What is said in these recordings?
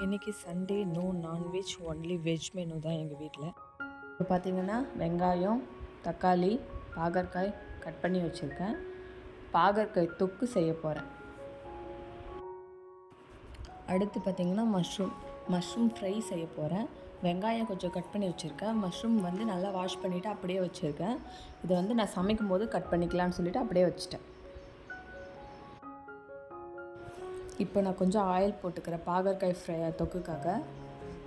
இன்றைக்கி Sunday, no non veg, only veg menu தான் எங்கள் வீட்டில். இப்போ பார்த்திங்கன்னா வெங்காயம், தக்காளி, பாகற்காய் கட் பண்ணி வச்சுருக்கேன். பாகற்காய் தொக்கு செய்ய போகிறேன். அடுத்து பார்த்திங்கன்னா மஷ்ரூம் ஃப்ரை செய்ய போகிறேன். வெங்காயம் கொஞ்சம் கட் பண்ணி வச்சுருக்கேன். மஷ்ரூம் வந்து நல்லா வாஷ் பண்ணிவிட்டு அப்படியே வச்சுருக்கேன். இதை வந்து நான் சமைக்கும் போது கட் பண்ணிக்கலான்னு சொல்லிவிட்டு அப்படியே வச்சுட்டேன். இப்போ நான் கொஞ்சம் ஆயில் போட்டுக்கிறேன். பாகற்காய் ஃப்ரை தொக்குக்காக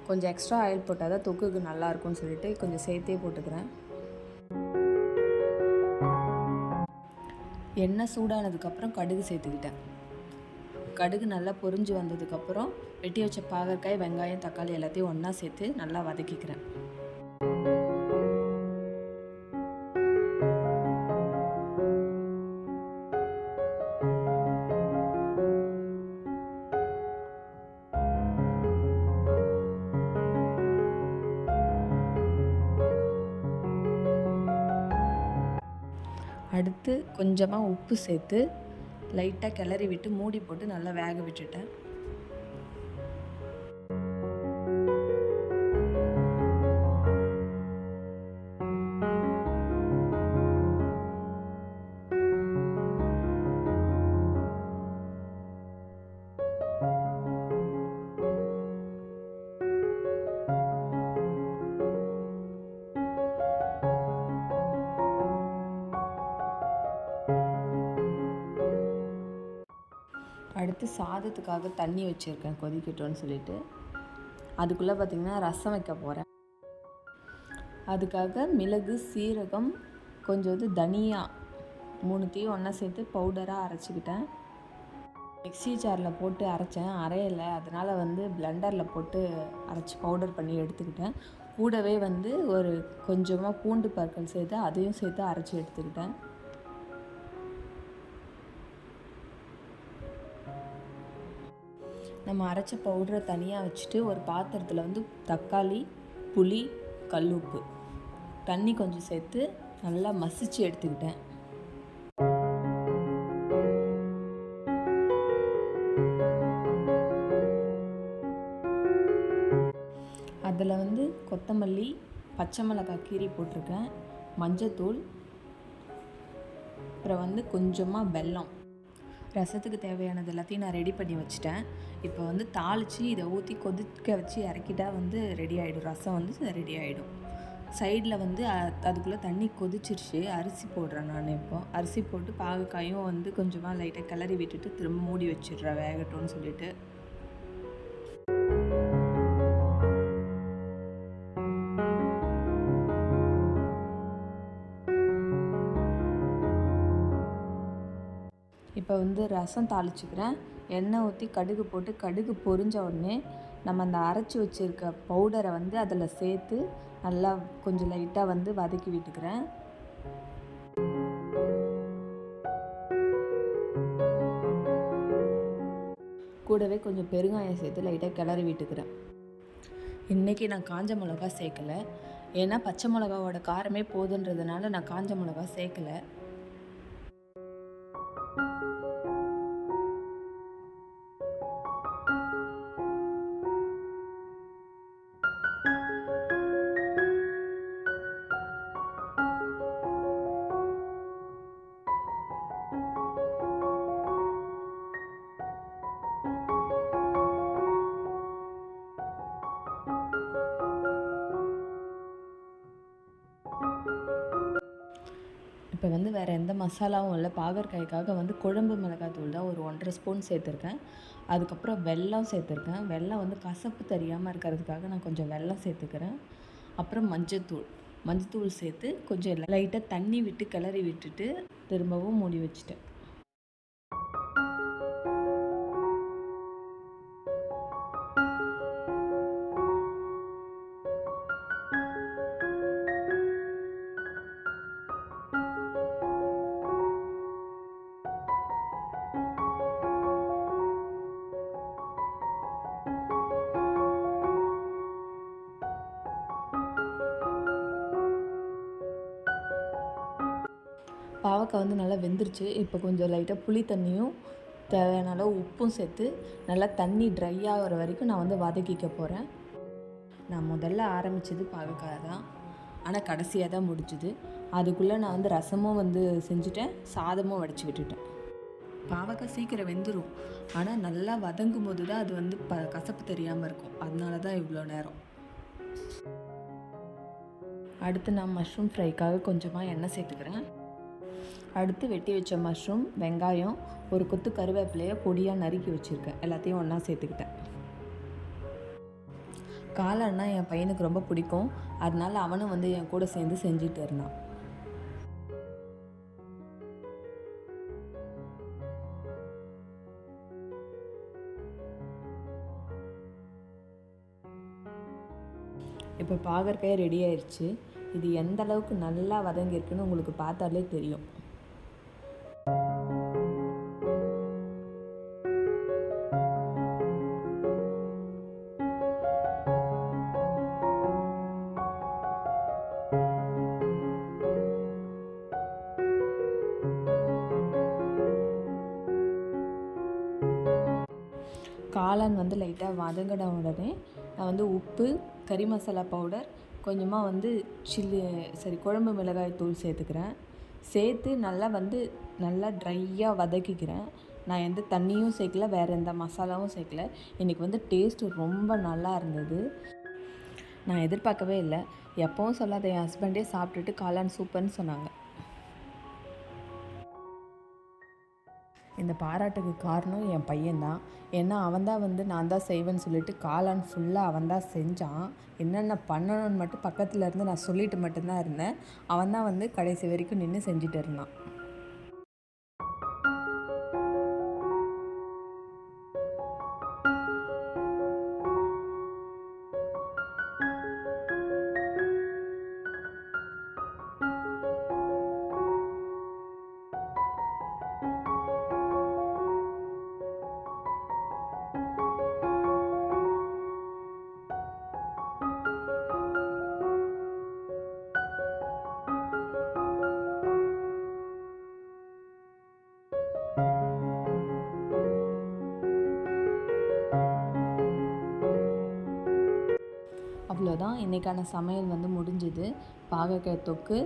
கொஞ்சம் எக்ஸ்ட்ரா ஆயில் போட்டால் தான் தொக்குக்கு நல்லாயிருக்கும்னு சொல்லிட்டு கொஞ்சம் சேர்த்தே போட்டுக்கிறேன். எண்ணெய் சூடானதுக்கப்புறம் கடுகு சேர்த்துக்கிட்டேன். கடுகு நல்லா பொரிஞ்சு வந்ததுக்கப்புறம் வெட்டி வச்ச பாகற்காய், வெங்காயம், தக்காளி எல்லாத்தையும் ஒன்றா சேர்த்து நல்லா வதக்கிக்கிறேன். அடுத்து கொஞ்சமாக உப்பு சேர்த்து லைட்டாக கிளறி விட்டு மூடி போட்டு நல்லா வேக விட்டுட்டேன். அடுத்து சாதத்துக்காக தண்ணி வச்சுருக்கேன் கொதிக்கட்டும்னு சொல்லிட்டு. அதுக்குள்ளே பார்த்திங்கன்னா ரசம் வைக்க போகிறேன். அதுக்காக மிளகு, சீரகம், கொஞ்சம் தனியா 3த்தையும் ஒன்றா சேர்த்து பவுடராக அரைச்சிக்கிட்டேன். மிக்ஸி ஜாரில் போட்டு அரைச்சேன், அரையலை. அதனால் வந்து பிளெண்டரில் போட்டு அரைச்சி பவுடர் பண்ணி எடுத்துக்கிட்டேன். கூடவே வந்து ஒரு கொஞ்சமாக பூண்டு பற்கள் சேர்த்து அதையும் சேர்த்து அரைச்சி எடுத்துக்கிட்டேன். நம்ம அரைச்ச பவுடரை தனியாக வச்சுட்டு ஒரு பாத்திரத்தில் வந்து தக்காளி, புளி, கல்லுப்பு, தண்ணி கொஞ்சம் சேர்த்து நல்லா மசிச்சு எடுத்துக்கிட்டேன். அதில் வந்து கொத்தமல்லி, பச்சை மிளகாய் கீரி போட்டிருக்கேன், மஞ்சத்தூள், அப்புறம் வந்து கொஞ்சமாக வெல்லம். ரசத்துக்கு தேவையானது எல்லாத்தையும் நான் ரெடி பண்ணி வச்சுட்டேன். இப்போ வந்து தாளித்து இதை ஊற்றி கொதிக்க வச்சு இறக்கிட்டால் வந்து ரெடி ஆகிடும். ரசம் வந்து ரெடி ஆகிடும். சைடில் வந்து அதுக்குள்ளே தண்ணி கொதிச்சிருச்சு. அரிசி போடுறேன் நான். இப்போ அரிசி போட்டு பாகக்காயும் வந்து கொஞ்சமாக லைட்டாக கிளறி விட்டுட்டு திரும்ப மூடி வச்சிடுறேன் வேகட்டும்னு சொல்லிட்டு. இப்போ வந்து ரசம் தாளிச்சுக்கிறேன். எண்ணெய் ஊற்றி கடுகு போட்டு கடுகு பொரிஞ்ச உடனே நம்ம அந்த அரைச்சி வச்சுருக்க பவுடரை வந்து அதில் சேர்த்து நல்லா கொஞ்சம் லைட்டாக வந்து வதக்கி விட்டுக்கிறேன். கூடவே கொஞ்சம் பெருங்காயம் சேர்த்து லைட்டாக கிளறி விட்டுக்கிறேன். இன்றைக்கி நான் காஞ்ச மிளகா சேர்க்கலை. ஏன்னா பச்சை மிளகாவோட காரமே போதுன்றதுனால நான் காஞ்ச மிளகா சேர்க்கலை. இப்போ வந்து வேறு எந்த மசாலாவும் இல்லை. பாகற்காய்க்காக வந்து குழம்பு மிளகாய்த்தூள் தான் ஒரு 1½ ஸ்பூன் சேர்த்துருக்கேன். அதுக்கப்புறம் வெல்லம் சேர்த்துருக்கேன். வெல்லம் வந்து கசப்பு தெரியாமல் இருக்கிறதுக்காக நான் கொஞ்சம் வெல்லம் சேர்த்துக்கிறேன். அப்புறம் மஞ்சத்தூள் சேர்த்து கொஞ்சம் லைட்டாக தண்ணி விட்டு கிளறி விட்டுட்டு திரும்பவும் மூடி வச்சுட்டேன். பாவக்காய் வந்து நல்லா வெந்துருச்சு. இப்போ கொஞ்சம் லைட்டாக புளி தண்ணியும் தேவையான அளவு உப்பும் சேர்த்து நல்லா தண்ணி ட்ரை ஆகிற வரைக்கும் நான் வந்து வதக்கிக்க போகிறேன். நான் முதல்ல ஆரம்பித்தது பாகக்காய் தான், ஆனால் கடைசியாக தான் முடிஞ்சுது. அதுக்குள்ளே நான் வந்து ரசமும் வந்து செஞ்சுட்டேன், சாதமும் வடித்து விட்டுட்டேன். பாவக்காய் சீக்கிரம் வெந்துடும், ஆனால் நல்லா வதங்கும் போது தான் அது வந்து கசப்பு தெரியாமல் இருக்கும். அதனால தான் இவ்வளோ நேரம். அடுத்து நான் மஷ்ரூம் ஃப்ரைக்காக கொஞ்சமாக எண்ணெய் சேர்த்துக்கிறேன். அடுத்து வெட்டி வச்ச மஷ்ரூம், வெங்காயம், ஒரு கொத்து கருவேப்பிலையை பொடியாக நறுக்கி வச்சுருக்கேன், எல்லாத்தையும் ஒன்றா சேர்த்துக்கிட்டேன். காளான்னா என் பையனுக்கு ரொம்ப பிடிக்கும், அதனால அவனும் வந்து என் கூட சேர்ந்து செஞ்சுட்டு இருந்தான். இப்போ பாகற்காய் ரெடி ஆயிடுச்சு. இது எந்த அளவுக்கு நல்லா வதங்கியிருக்குன்னு உங்களுக்கு பார்த்தாலே தெரியும். காளான் வந்து லைட்டாக வதங்கின உடனே நான் வந்து உப்பு, கறி மசாலா பவுடர், கொஞ்சமாக வந்து குழம்பு மிளகாய் தூள் சேர்த்துக்கிறேன். சேர்த்து நல்லா ட்ரையாக வதக்கிக்கிறேன். நான் எந்த தண்ணியும் சேர்க்கல, வேறு எந்த மசாலாவும் சேர்க்கல. இன்றைக்கி வந்து டேஸ்ட்டு ரொம்ப நல்லா இருந்தது. நான் எதிர்பார்க்கவே இல்லை. எப்போவும் சொல்லாத என் ஹஸ்பண்டே சாப்பிட்டுட்டு காளான் சூப்பர்னு சொன்னாங்க. இந்த பாராட்டுக்கு காரணம் என் பையன்தான். ஏன்னா அவன் தான் வந்து நான் தான் செய்வேன்னு சொல்லிட்டு காளான் ஃபுல்லாக அவன் தான் செஞ்சான். என்னென்ன பண்ணணும்னு மட்டும் பக்கத்தில் இருந்து நான் சொல்லிட்டு மட்டும்தான் இருந்தேன். அவன் தான் வந்து கடைசி வரைக்கும் நின்று செஞ்சுட்டு இருந்தான். அவ்வளோதான், இன்றைக்கான சமையல் வந்து முடிஞ்சுது. பாகற்காய் தொக்கு,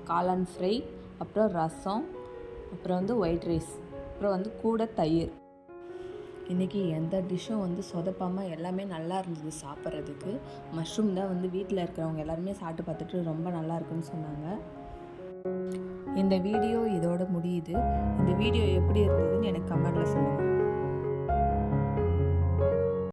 காளான் ஃப்ரை, அப்புறம் ரசம், அப்புறம் வந்து ஒயிட் ரைஸ், அப்புறம் வந்து கூட தயிர். இன்றைக்கி எந்த டிஷ்ஷும் வந்து சொதப்பாமல் எல்லாமே நல்லா இருந்தது சாப்பிட்றதுக்கு. மஷ்ரூம் தான் வந்து வீட்டில் இருக்கிறவங்க எல்லாருமே சாப்பிட்டு பார்த்துட்டு ரொம்ப நல்லா இருக்குன்னு சொன்னாங்க. இந்த வீடியோ இதோட முடியுது. இந்த வீடியோ எப்படி இருந்ததுன்னு எனக்கு கமெண்ட்டில் சொல்லுங்கள்.